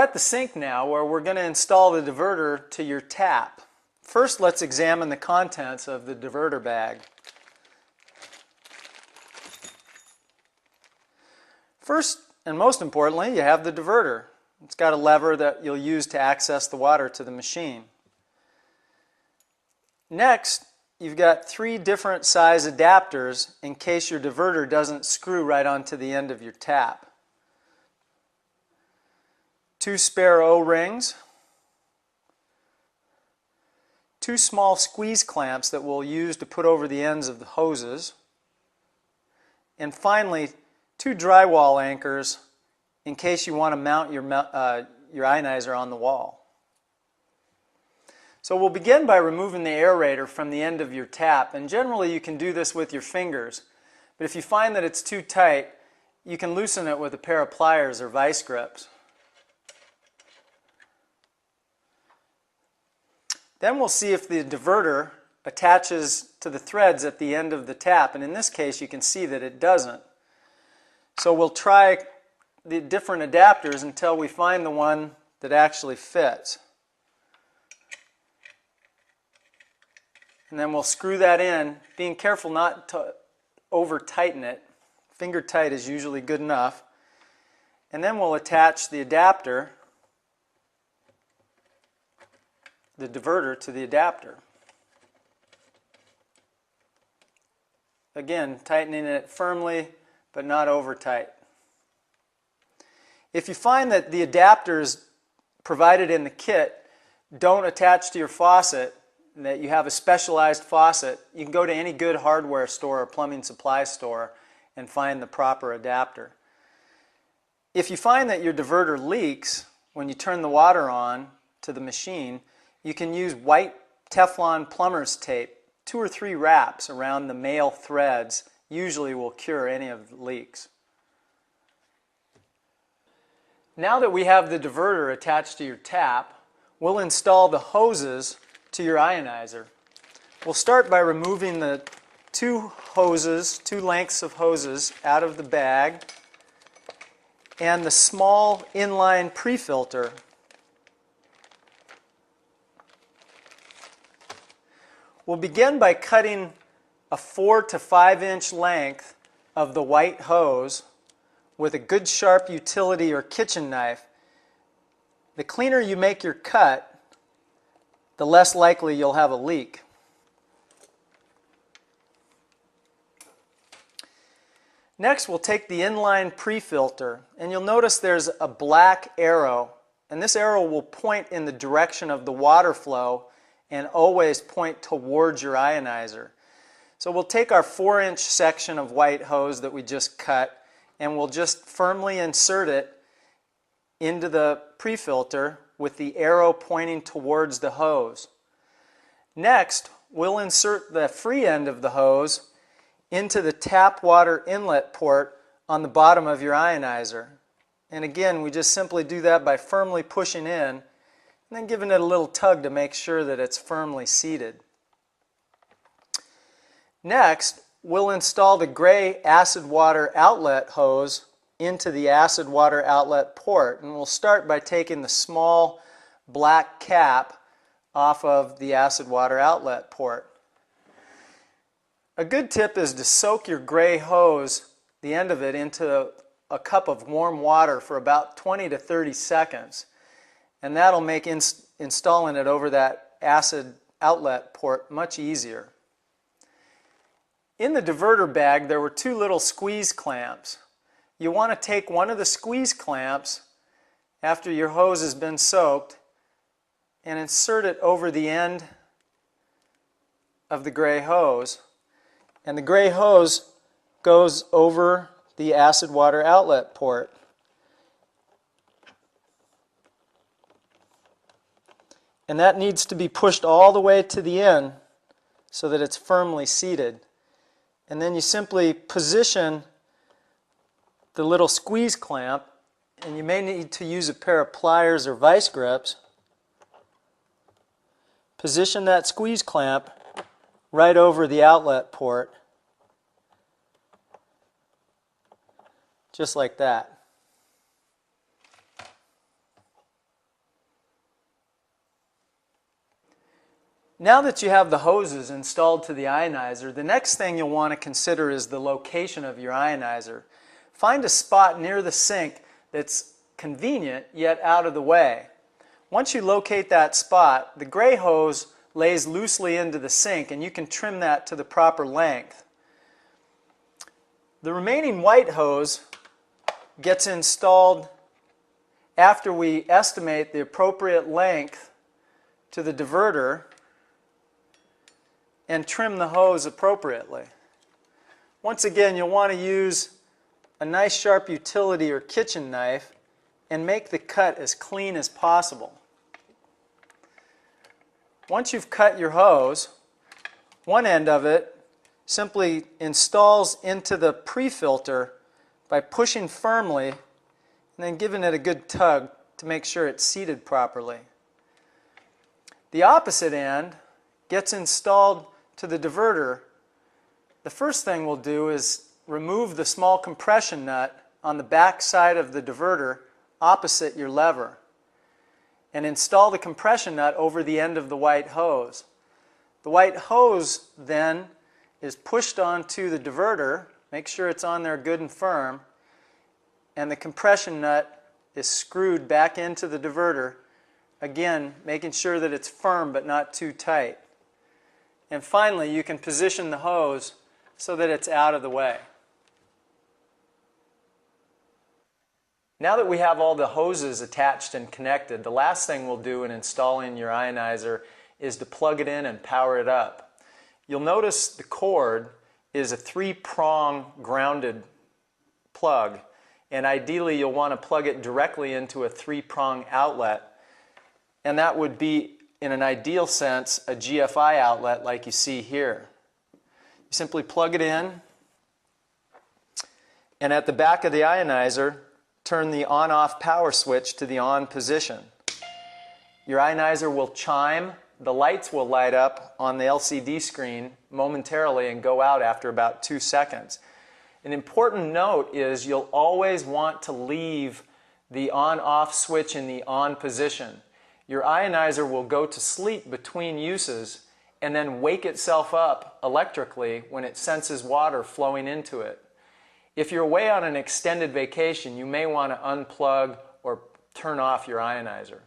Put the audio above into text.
at the sink now where we're going to install the diverter to your tap. First, let's examine the contents of the diverter bag. First, and most importantly, you have the diverter. It's got a lever that you'll use to access the water to the machine. Next, you've got 3 different size adapters in case your diverter doesn't screw right onto the end of your tap. 2 spare O-rings, 2 small squeeze clamps that we'll use to put over the ends of the hoses, and finally 2 drywall anchors in case you want to mount your ionizer on the wall. So we'll begin by removing the aerator from the end of your tap, and generally you can do this with your fingers, but if you find that it's too tight, you can loosen it with a pair of pliers or vice grips. Then we'll see if the diverter attaches to the threads at the end of the tap, and in this case you can see that it doesn't. So we'll try the different adapters until we find the one that actually fits. And then we'll screw that in, being careful not to over tighten it. Finger tight is usually good enough. And then we'll attach the adapter, the diverter, to the adapter. Again, tightening it firmly but not over tight. If you find that the adapters provided in the kit don't attach to your faucet, that you have a specialized faucet, you can go to any good hardware store or plumbing supply store and find the proper adapter. If you find that your diverter leaks when you turn the water on to the machine, you can use white Teflon plumber's tape. 2 or 3 wraps around the male threads usually will cure any of the leaks. Now that we have the diverter attached to your tap, we'll install the hoses to your ionizer. We'll start by removing the 2 lengths of hoses out of the bag and the small inline pre-filter. We'll begin by cutting a 4 to 5 inch length of the white hose with a good sharp utility or kitchen knife. The cleaner you make your cut, the less likely you'll have a leak. Next, we'll take the inline pre-filter, and you'll notice there's a black arrow, and this arrow will point in the direction of the water flow and always point towards your ionizer. So we'll take our 4-inch section of white hose that we just cut, and we'll just firmly insert it into the pre-filter with the arrow pointing towards the hose. Next, we'll insert the free end of the hose into the tap water inlet port on the bottom of your ionizer. And again, we just simply do that by firmly pushing in and then giving it a little tug to make sure that it's firmly seated. Next, we'll install the gray acid water outlet hose into the acid water outlet port, and we'll start by taking the small black cap off of the acid water outlet port. A good tip is to soak your gray hose, the end of it, into a cup of warm water for about 20 to 30 seconds, and that'll make installing it over that acid outlet port much easier. In the diverter bag, there were 2 little squeeze clamps. You want to take one of the squeeze clamps after your hose has been soaked and insert it over the end of the gray hose. And the gray hose goes over the acid water outlet port. And that needs to be pushed all the way to the end so that it's firmly seated. And then you simply position the little squeeze clamp, and you may need to use a pair of pliers or vice grips. Position that squeeze clamp right over the outlet port, just like that. Now that you have the hoses installed to the ionizer, the next thing you'll want to consider is the location of your ionizer. Find a spot near the sink that's convenient yet out of the way. Once you locate that spot, the gray hose lays loosely into the sink and you can trim that to the proper length. The remaining white hose gets installed after we estimate the appropriate length to the diverter and trim the hose appropriately. Once again, you'll want to use a nice sharp utility or kitchen knife and make the cut as clean as possible. Once you've cut your hose, one end of it simply installs into the pre-filter by pushing firmly and then giving it a good tug to make sure it's seated properly. The opposite end gets installed to the diverter. The first thing we'll do is remove the small compression nut on the back side of the diverter opposite your lever and install the compression nut over the end of the white hose. The white hose then is pushed onto the diverter, make sure it's on there good and firm, and the compression nut is screwed back into the diverter, again making sure that it's firm but not too tight. And finally, you can position the hose so that it's out of the way. Now that we have all the hoses attached and connected, the last thing we'll do in installing your ionizer is to plug it in and power it up. You'll notice the cord is a 3-prong grounded plug, and ideally you'll want to plug it directly into a 3-prong outlet, and that would be, in an ideal sense, a GFI outlet like you see here. You simply plug it in, and at the back of the ionizer, turn the on-off power switch to the on position. Your ionizer will chime, the lights will light up on the LCD screen momentarily and go out after about 2 seconds. An important note is you'll always want to leave the on-off switch in the on position. Your ionizer will go to sleep between uses and then wake itself up electrically when it senses water flowing into it. If you're away on an extended vacation, you may want to unplug or turn off your ionizer.